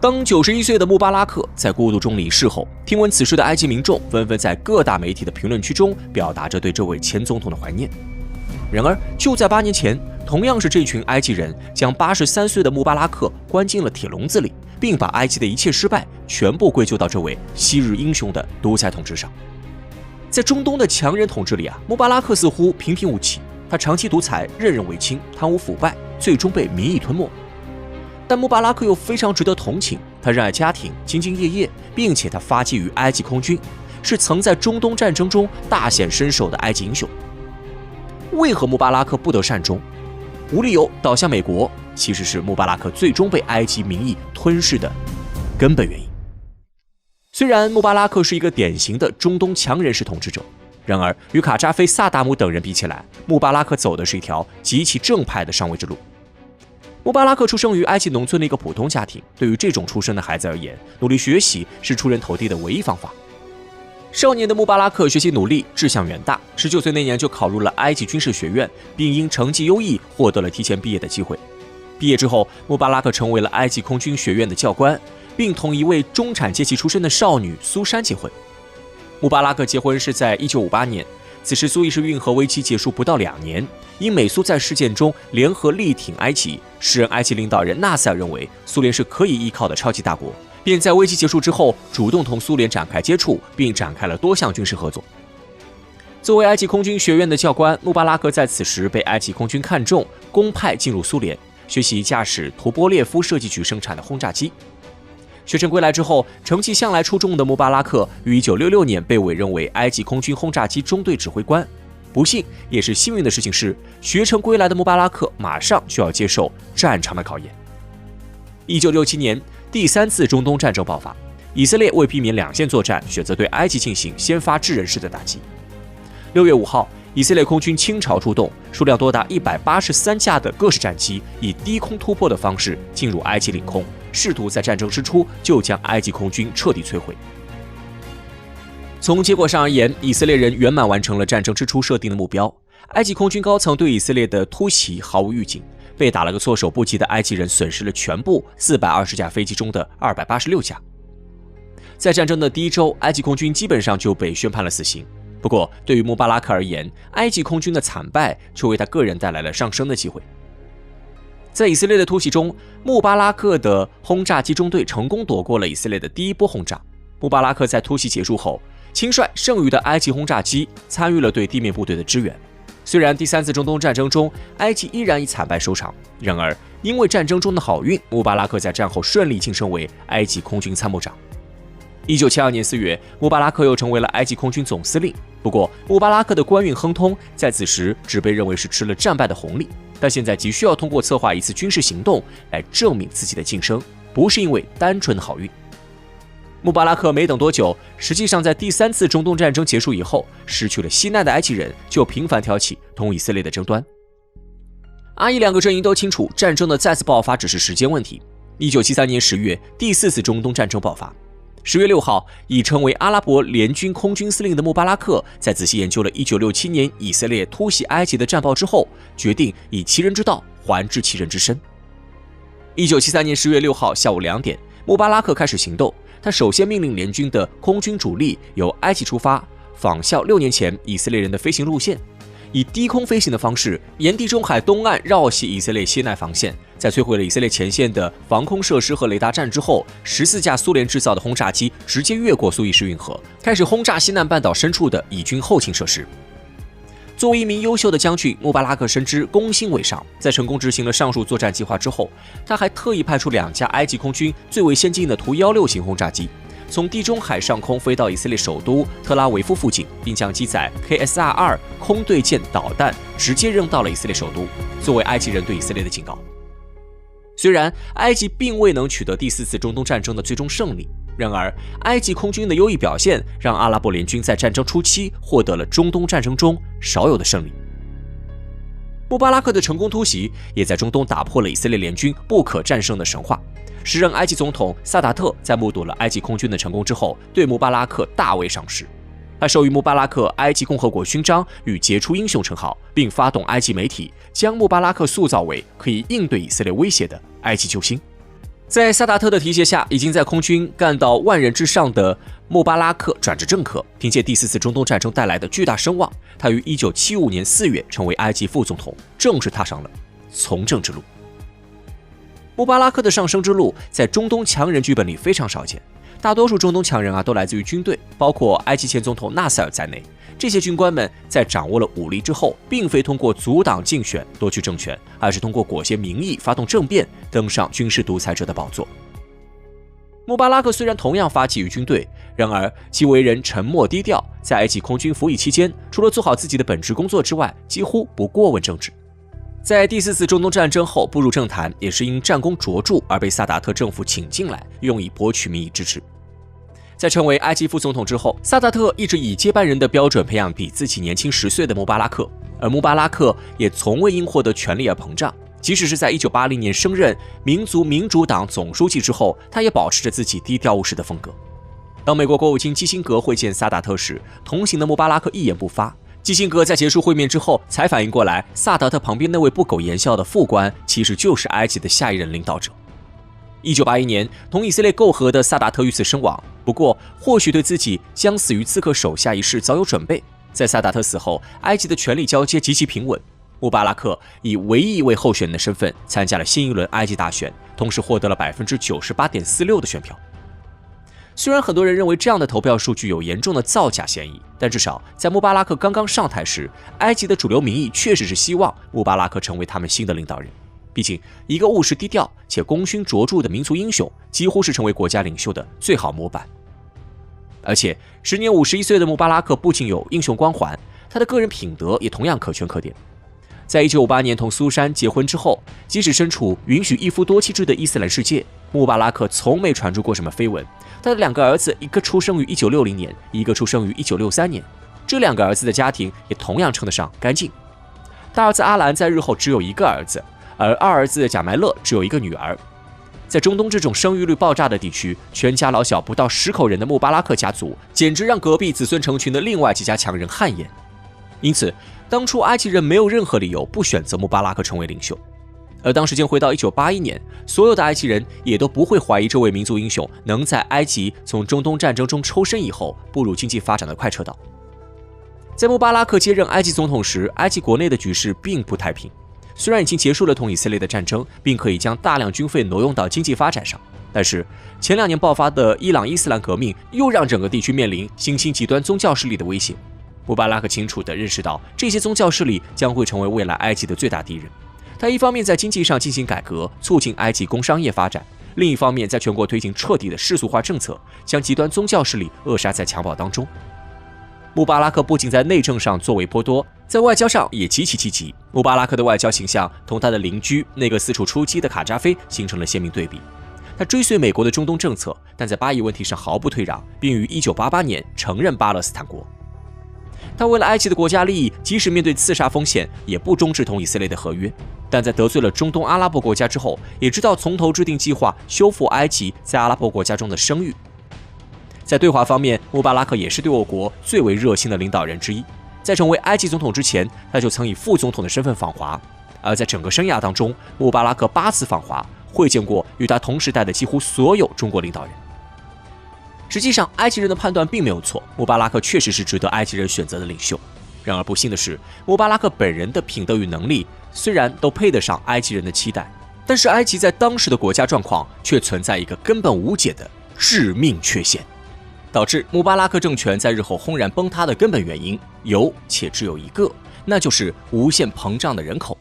当91岁的穆巴拉克在孤独中离世后，听闻此事的埃及民众纷纷在各大媒体的评论区中表达着对这位前总统的怀念。然而，就在8年前，同样是这群埃及人将83岁的穆巴拉克关进了铁笼子里，并把埃及的一切失败全部归咎到这位昔日英雄的独裁统治上。在中东的强人统治里穆巴拉克似乎平平无奇，他长期独裁、任人唯亲、贪污腐败，最终被民意吞没。但穆巴拉克又非常值得同情，他热爱家庭，兢兢业业，并且他发迹于埃及空军，是曾在中东战争中大显身手的埃及英雄。为何穆巴拉克不得善终？无理由倒向美国，其实是穆巴拉克最终被埃及民意吞噬的根本原因。虽然穆巴拉克是一个典型的中东强人式统治者，然而与卡扎菲、萨达姆等人比起来，穆巴拉克走的是一条极其正派的上位之路。穆巴拉克出生于埃及农村的一个普通家庭，对于这种出身的孩子而言，努力学习是出人头地的唯一方法。少年的穆巴拉克学习努力，志向远大，19岁那年就考入了埃及军事学院，并因成绩优异获得了提前毕业的机会。毕业之后，穆巴拉克成为了埃及空军学院的教官，并同一位中产阶级出身的少女苏珊结婚。穆巴拉克结婚是在1958年，此时苏伊士运河危机结束不到2年，因美苏在事件中联合力挺埃及，时任埃及领导人纳赛尔认为苏联是可以依靠的超级大国，便在危机结束之后主动同苏联展开接触，并展开了多项军事合作。作为埃及空军学院的教官，穆巴拉克在此时被埃及空军看中，公派进入苏联，学习驾驶图波列夫设计局生产的轰炸机。学成归来之后，成绩向来出众的穆巴拉克于1966年被委任为埃及空军轰炸机中队指挥官。不幸也是幸运的事情是，学成归来的穆巴拉克马上就要接受战场的考验。1967年，第3次中东战争爆发，以色列为避免两线作战，选择对埃及进行先发制人式的打击。6月5号，以色列空军倾巢出动，数量多达183架的各式战机，以低空突破的方式进入埃及领空，试图在战争之初就将埃及空军彻底摧毁。从结果上而言，以色列人圆满完成了战争之初设定的目标。埃及空军高层对以色列的突袭毫无预警，被打了个措手不及的埃及人损失了全部420架飞机中的286架。在战争的第1周，埃及空军基本上就被宣判了死刑。不过，对于穆巴拉克而言，埃及空军的惨败却为他个人带来了上升的机会。在以色列的突袭中，穆巴拉克的轰炸机中队成功躲过了以色列的第一波轰炸。穆巴拉克在突袭结束后，亲率剩余的埃及轰炸机参与了对地面部队的支援。虽然第3次中东战争中，埃及依然以惨败收场，然而因为战争中的好运，穆巴拉克在战后顺利晋升为埃及空军参谋长。1972年4月，穆巴拉克又成为了埃及空军总司令。不过，穆巴拉克的官运亨通，在此时只被认为是吃了战败的红利，但现在急需要通过策划一次军事行动来证明自己的晋升，不是因为单纯的好运。穆巴拉克没等多久，实际上在第3次中东战争结束以后，失去了西奈的埃及人就频繁挑起同以色列的争端。阿伊两个阵营都清楚，战争的再次爆发只是时间问题。1973年10月，第4次中东战争爆发。10月6号，已成为阿拉伯联军空军司令的穆巴拉克，在仔细研究了1967年以色列突袭埃及的战报之后，决定以其人之道还治其人之身。1973年10月6号下午2点，穆巴拉克开始行动。他首先命令联军的空军主力由埃及出发，仿效6年前以色列人的飞行路线，以低空飞行的方式沿地中海东岸绕袭以色列西奈防线。在摧毁了以色列前线的防空设施和雷达站之后，14架苏联制造的轰炸机直接越过苏伊士运河，开始轰炸西南半岛深处的以军后勤设施。作为一名优秀的将军，穆巴拉克深知攻心为上。在成功执行了上述作战计划之后，他还特意派出2架埃及空军最为先进的图16型轰炸机，从地中海上空飞到以色列首都特拉维夫附近，并将机载 KSR-2 空对舰导弹直接扔到了以色列首都，作为埃及人对以色列的警告。虽然埃及并未能取得第4次中东战争的最终胜利，然而埃及空军的优异表现让阿拉伯联军在战争初期获得了中东战争中少有的胜利。穆巴拉克的成功突袭也在中东打破了以色列联军不可战胜的神话。时任埃及总统萨达特在目睹了埃及空军的成功之后，对穆巴拉克大为赏识。他授予穆巴拉克埃及共和国勋章与杰出英雄称号，并发动埃及媒体将穆巴拉克塑造为可以应对以色列威胁的埃及救星。在萨达特的提携下，已经在空军干到万人之上的穆巴拉克转至政客，凭借第4次中东战争带来的巨大声望，他于1975年4月成为埃及副总统，正式踏上了从政之路。穆巴拉克的上升之路在中东强人剧本里非常少见，大多数中东强人都来自于军队，包括埃及前总统纳赛尔在内。这些军官们在掌握了武力之后，并非通过阻挡竞选夺取政权，而是通过裹挟民意发动政变，登上军事独裁者的宝座。穆巴拉克虽然同样发迹于军队，然而其为人沉默低调，在埃及空军服役期间，除了做好自己的本职工作之外，几乎不过问政治。在第4次中东战争后步入政坛，也是因战功卓著而被萨达特政府请进来，用以博取民意支持。在成为埃及副总统之后，萨达特一直以接班人的标准培养比自己年轻10岁的穆巴拉克，而穆巴拉克也从未因获得权力而膨胀。即使是在1980年升任民族民主党总书记之后，他也保持着自己低调务实的风格。当美国国务卿基辛格会见萨达特时，同行的穆巴拉克一言不发。基辛格在结束会面之后才反应过来，萨达特旁边那位不苟言笑的副官其实就是埃及的下一任领导者。1981年，同以色列媾和的萨达特遇刺身亡。不过，或许对自己将死于刺客手下一事早有准备。在萨达特死后，埃及的权力交接极其平稳。穆巴拉克以唯一一位候选人的身份参加了新一轮埃及大选，同时获得了 98.46% 的选票。虽然很多人认为这样的投票数据有严重的造假嫌疑，但至少在穆巴拉克刚刚上台时，埃及的主流民意确实是希望穆巴拉克成为他们新的领导人。毕竟，一个务实低调且功勋卓著的民族英雄，几乎是成为国家领袖的最好模板。而且，时年51岁的穆巴拉克不仅有英雄光环，他的个人品德也同样可圈可点。在1958年同苏珊结婚之后，即使身处允许一夫多妻制的伊斯兰世界，穆巴拉克从没传出过什么绯闻。他的2个儿子，一个出生于1960年，一个出生于1963年。这2个儿子的家庭也同样称得上干净。大儿子阿兰在日后只有1个儿子，而二儿子贾麦勒只有1个女儿。在中东这种生育率爆炸的地区，全家老小不到10口人的穆巴拉克家族，简直让隔壁子孙成群的另外几家强人汗颜。因此，当初埃及人没有任何理由不选择穆巴拉克成为领袖。而当时间回到1981年，所有的埃及人也都不会怀疑这位民族英雄能在埃及从中东战争中抽身以后步入经济发展的快车道。在穆巴拉克接任埃及总统时，埃及国内的局势并不太平。虽然已经结束了同以色列的战争，并可以将大量军费挪用到经济发展上，但是前2年爆发的伊朗伊斯兰革命又让整个地区面临新兴极端宗教势力的威胁。穆巴拉克清楚地认识到，这些宗教势力将会成为未来埃及的最大敌人。他一方面在经济上进行改革，促进埃及工商业发展，另一方面在全国推行彻底的世俗化政策，将极端宗教势力扼杀在襁褓当中。穆巴拉克不仅在内政上作为颇多，在外交上也极其积极。穆巴拉克的外交形象同他的邻居那个四处出击的卡扎菲形成了鲜明对比。他追随美国的中东政策，但在巴以问题上毫不退让，并于1988年承认巴勒斯坦国。他为了埃及的国家利益，即使面对刺杀风险，也不终止同以色列的合约。但在得罪了中东阿拉伯国家之后，也知道从头制定计划修复埃及在阿拉伯国家中的声誉。在对华方面，穆巴拉克也是对我国最为热心的领导人之一。在成为埃及总统之前，他就曾以副总统的身份访华，而在整个生涯当中，穆巴拉克8次访华，会见过与他同时代的几乎所有中国领导人。实际上，埃及人的判断并没有错，穆巴拉克确实是值得埃及人选择的领袖。然而不幸的是，穆巴拉克本人的品德与能力虽然都配得上埃及人的期待，但是埃及在当时的国家状况却存在一个根本无解的致命缺陷，导致穆巴拉克政权在日后轰然崩塌的根本原因有且只有一个，那就是无限膨胀的人口。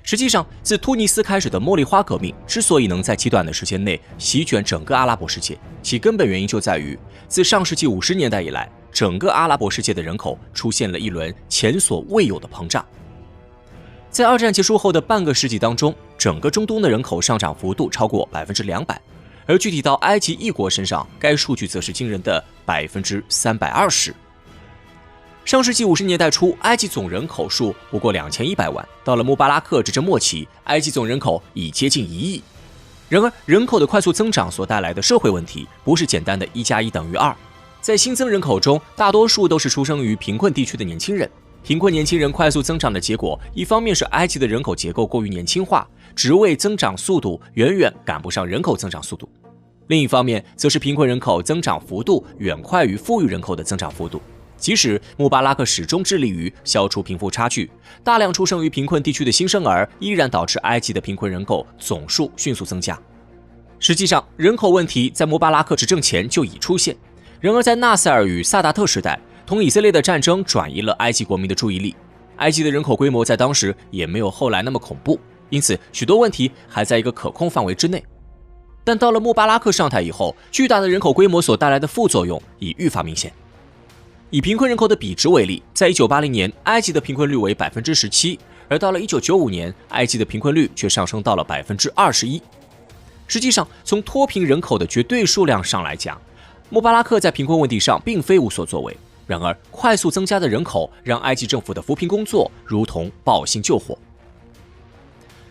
实际上，自突尼斯开始的茉莉花革命之所以能在极短的时间内席卷整个阿拉伯世界，其根本原因就在于，自上世纪50年代以来，整个阿拉伯世界的人口出现了一轮前所未有的膨胀。在二战结束后的半个世纪当中，整个中东的人口上涨幅度超过200%，而具体到埃及一国身上，该数据则是惊人的320%。上世纪50年代初，埃及总人口数不过2100万，到了穆巴拉克执政末期，埃及总人口已接近1亿。然而，人口的快速增长所带来的社会问题，不是简单的1+1等于2。在新增人口中，大多数都是出生于贫困地区的年轻人。贫困年轻人快速增长的结果，一方面是埃及的人口结构过于年轻化，职位增长速度远远赶不上人口增长速度。另一方面，则是贫困人口增长幅度远快于富裕人口的增长幅度。即使穆巴拉克始终致力于消除贫富差距，大量出生于贫困地区的新生儿依然导致埃及的贫困人口总数迅速增加。实际上，人口问题在穆巴拉克执政前就已出现。然而，在纳赛尔与萨达特时代，同以色列的战争转移了埃及国民的注意力。埃及的人口规模在当时也没有后来那么恐怖，因此许多问题还在一个可控范围之内。但到了穆巴拉克上台以后，巨大的人口规模所带来的副作用已愈发明显。以贫困人口的比值为例，在1980年，埃及的贫困率为 17%， 而到了1995年，埃及的贫困率却上升到了 21%。实际上，从脱贫人口的绝对数量上来讲，穆巴拉克在贫困问题上并非无所作为。然而，快速增加的人口让埃及政府的扶贫工作如同暴星救火。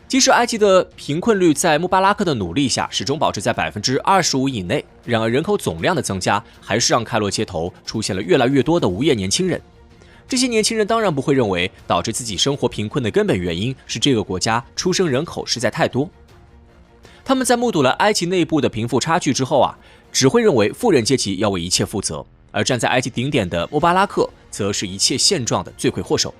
即使埃及的贫困率在穆巴拉克的努力下始终保持在 25% 以内，然而人口总量的增加还是让开罗街头出现了越来越多的无业年轻人。这些年轻人当然不会认为导致自己生活贫困的根本原因是这个国家出生人口实在太多。他们在目睹了埃及内部的贫富差距之后只会认为富人阶级要为一切负责，而站在埃及顶点的穆巴拉克则是一切现状的罪魁祸首。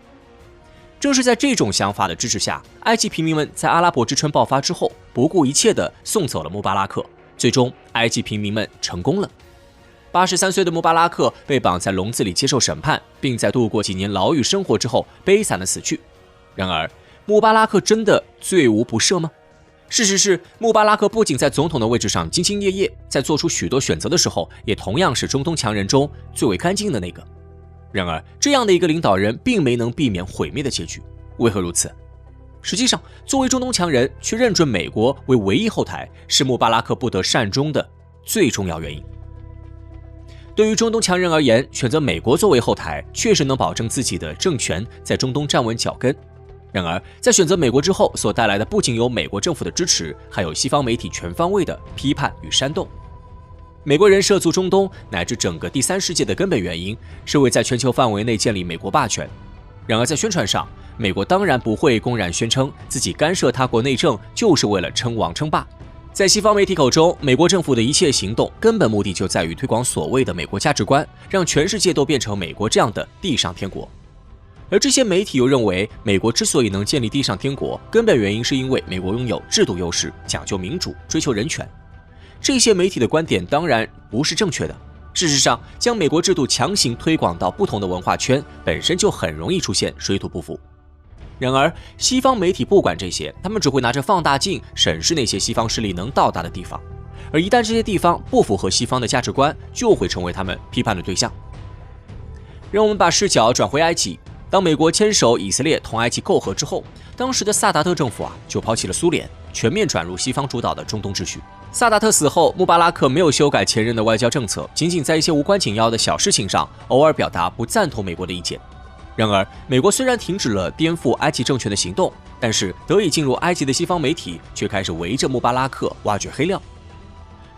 正是在这种想法的支持下，埃及平民们在阿拉伯之春爆发之后，不顾一切地送走了穆巴拉克，最终埃及平民们成功了。83岁的穆巴拉克被绑在笼子里接受审判，并在度过几年牢狱生活之后悲惨地死去。然而，穆巴拉克真的罪无不赦吗？事实是，穆巴拉克不仅在总统的位置上兢兢业业，在做出许多选择的时候，也同样是中东强人中最为干净的那个。然而，这样的一个领导人并没能避免毁灭的结局。为何如此？实际上，作为中东强人，却认准美国为唯一后台，是穆巴拉克不得善终的最重要原因。对于中东强人而言，选择美国作为后台，确实能保证自己的政权在中东站稳脚跟。然而，在选择美国之后，所带来的不仅有美国政府的支持，还有西方媒体全方位的批判与煽动。美国人涉足中东乃至整个第三世界的根本原因，是为在全球范围内建立美国霸权。然而在宣传上，美国当然不会公然宣称自己干涉他国内政就是为了称王称霸。在西方媒体口中，美国政府的一切行动根本目的就在于推广所谓的美国价值观，让全世界都变成美国这样的地上天国。而这些媒体又认为，美国之所以能建立地上天国，根本原因是因为美国拥有制度优势，讲究民主，追求人权。这些媒体的观点当然不是正确的。事实上，将美国制度强行推广到不同的文化圈，本身就很容易出现水土不服。然而，西方媒体不管这些，他们只会拿着放大镜审视那些西方势力能到达的地方，而一旦这些地方不符合西方的价值观，就会成为他们批判的对象。让我们把视角转回埃及。当美国牵手以色列同埃及媾和之后，当时的萨达特政府就抛弃了苏联，全面转入西方主导的中东秩序。萨达特死后，穆巴拉克没有修改前任的外交政策，仅仅在一些无关紧要的小事情上偶尔表达不赞同美国的意见。然而，美国虽然停止了颠覆埃及政权的行动，但是得以进入埃及的西方媒体却开始围着穆巴拉克挖掘黑料。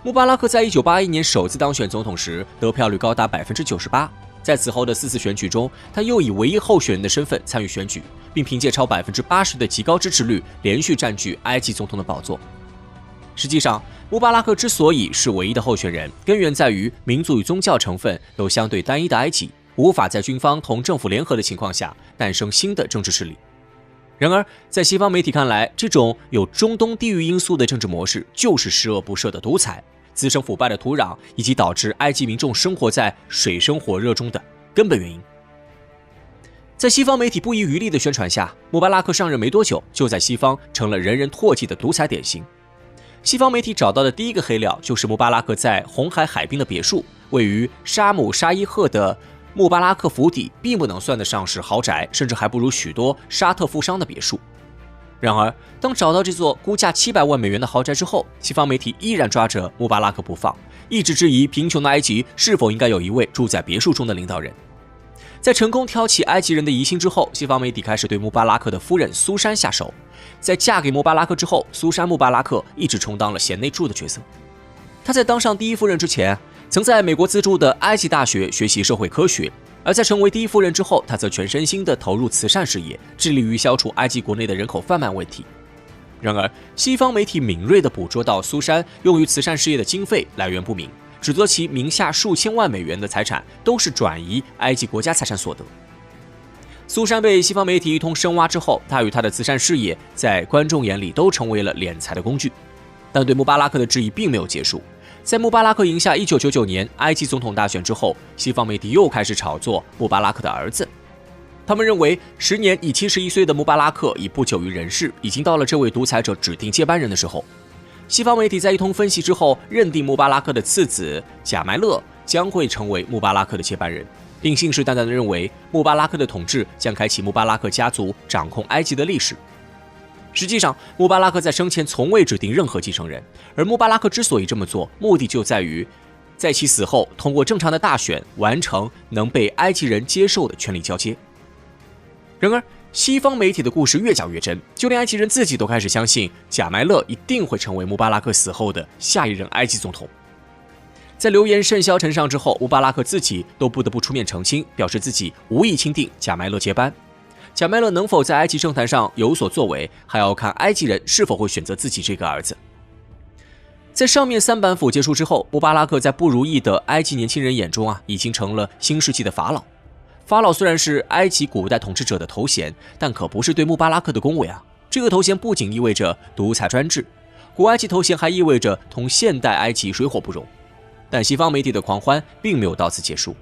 穆巴拉克在1981年首次当选总统时，得票率高达 98%。在此后的4次选举中，他又以唯一候选人的身份参与选举，并凭借超 80% 的极高支持率，连续占据埃及总统的宝座。实际上，穆巴拉克之所以是唯一的候选人，根源在于民族与宗教成分都相对单一的埃及，无法在军方同政府联合的情况下诞生新的政治势力。然而，在西方媒体看来，这种有中东地域因素的政治模式就是十恶不赦的独裁，滋生腐败的土壤，以及导致埃及民众生活在水深火热中的根本原因。在西方媒体不遗余力的宣传下，穆巴拉克上任没多久，就在西方成了人人唾弃的独裁典型。西方媒体找到的第一个黑料就是穆巴拉克在红海海滨的别墅，位于沙姆沙伊赫的穆巴拉克府邸，并不能算得上是豪宅，甚至还不如许多沙特富商的别墅。然而，当找到这座估价700万美元的豪宅之后，西方媒体依然抓着穆巴拉克不放，一直质疑贫穷的埃及是否应该有一位住在别墅中的领导人。在成功挑起埃及人的疑心之后，西方媒体开始对穆巴拉克的夫人苏珊下手。在嫁给穆巴拉克之后，苏珊·穆巴拉克一直充当了贤内助的角色。她在当上第一夫人之前，曾在美国资助的埃及大学学习社会科学。而在成为第一夫人之后，她则全身心地投入慈善事业，致力于消除埃及国内的人口贩卖问题。然而，西方媒体敏锐地捕捉到苏珊用于慈善事业的经费来源不明，指责其名下数千万美元的财产都是转移埃及国家财产所得。苏珊被西方媒体一通深挖之后，她与她的慈善事业在观众眼里都成为了敛财的工具。但对穆巴拉克的质疑并没有结束。在穆巴拉克赢下1999年埃及总统大选之后，西方媒体又开始炒作穆巴拉克的儿子。他们认为，时年已71岁的穆巴拉克已不久于人世，已经到了这位独裁者指定接班人的时候。西方媒体在一通分析之后，认定穆巴拉克的次子贾迈勒将会成为穆巴拉克的接班人，并信誓旦旦地认为穆巴拉克的统治将开启穆巴拉克家族掌控埃及的历史。实际上，穆巴拉克在生前从未指定任何继承人，而穆巴拉克之所以这么做，目的就在于在其死后通过正常的大选完成能被埃及人接受的权力交接。然而，西方媒体的故事越讲越真，就连埃及人自己都开始相信贾迈勒一定会成为穆巴拉克死后的下一任埃及总统。在流言甚嚣尘上之后，穆巴拉克自己都不得不出面澄清，表示自己无意钦定贾迈勒接班。贾迈勒能否在埃及政坛上有所作为，还要看埃及人是否会选择自己这个儿子。在上面3板斧结束之后，穆巴拉克在不如意的埃及年轻人眼中已经成了新世纪的法老。法老虽然是埃及古代统治者的头衔，但可不是对穆巴拉克的恭维啊。这个头衔不仅意味着独裁专制，古埃及头衔还意味着同现代埃及水火不容。但西方媒体的狂欢并没有到此结束。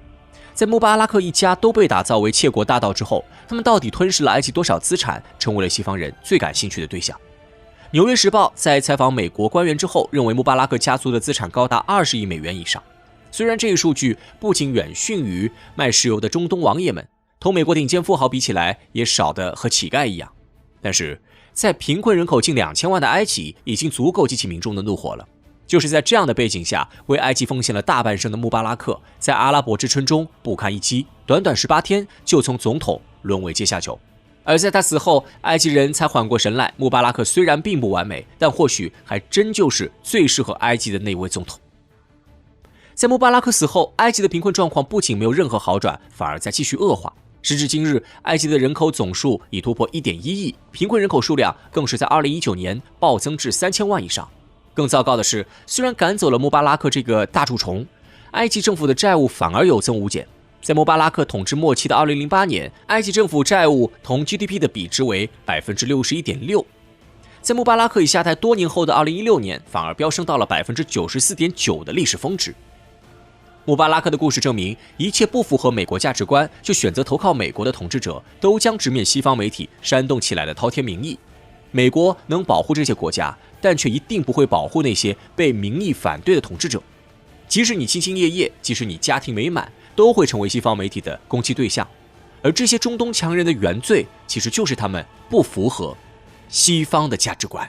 在穆巴拉克一家都被打造为窃国大盗之后，他们到底吞噬了埃及多少资产，成为了西方人最感兴趣的对象。纽约时报在采访美国官员之后，认为穆巴拉克家族的资产高达20亿美元以上。虽然这一数据不仅远逊于卖石油的中东王爷们，同美国顶尖富豪比起来也少得和乞丐一样，但是在贫困人口近2000万的埃及，已经足够激起民众的怒火了。就是在这样的背景下，为埃及奉献了大半生的穆巴拉克，在阿拉伯之春中不堪一击，短短18天就从总统沦为阶下囚。而在他死后，埃及人才缓过神来，穆巴拉克虽然并不完美，但或许还真就是最适合埃及的那位总统。在穆巴拉克死后，埃及的贫困状况不仅没有任何好转，反而在继续恶化。时至今日，埃及的人口总数已突破1.1亿，贫困人口数量更是在2019年暴增至3000万以上。更糟糕的是，虽然赶走了穆巴拉克这个大蛀虫，埃及政府的债务反而有增无减。在穆巴拉克统治末期的2008年，埃及政府债务同 GDP 的比值为 61.6%。在穆巴拉克已下台多年后的2016年，反而飙升到了 94.9% 的历史峰值。穆巴拉克的故事证明，一切不符合美国价值观就选择投靠美国的统治者，都将直面西方媒体煽动起来的滔天民意。美国能保护这些国家，但却一定不会保护那些被民意反对的统治者。即使你兢兢业业，即使你家庭美满，都会成为西方媒体的攻击对象。而这些中东强人的原罪，其实就是他们不符合西方的价值观。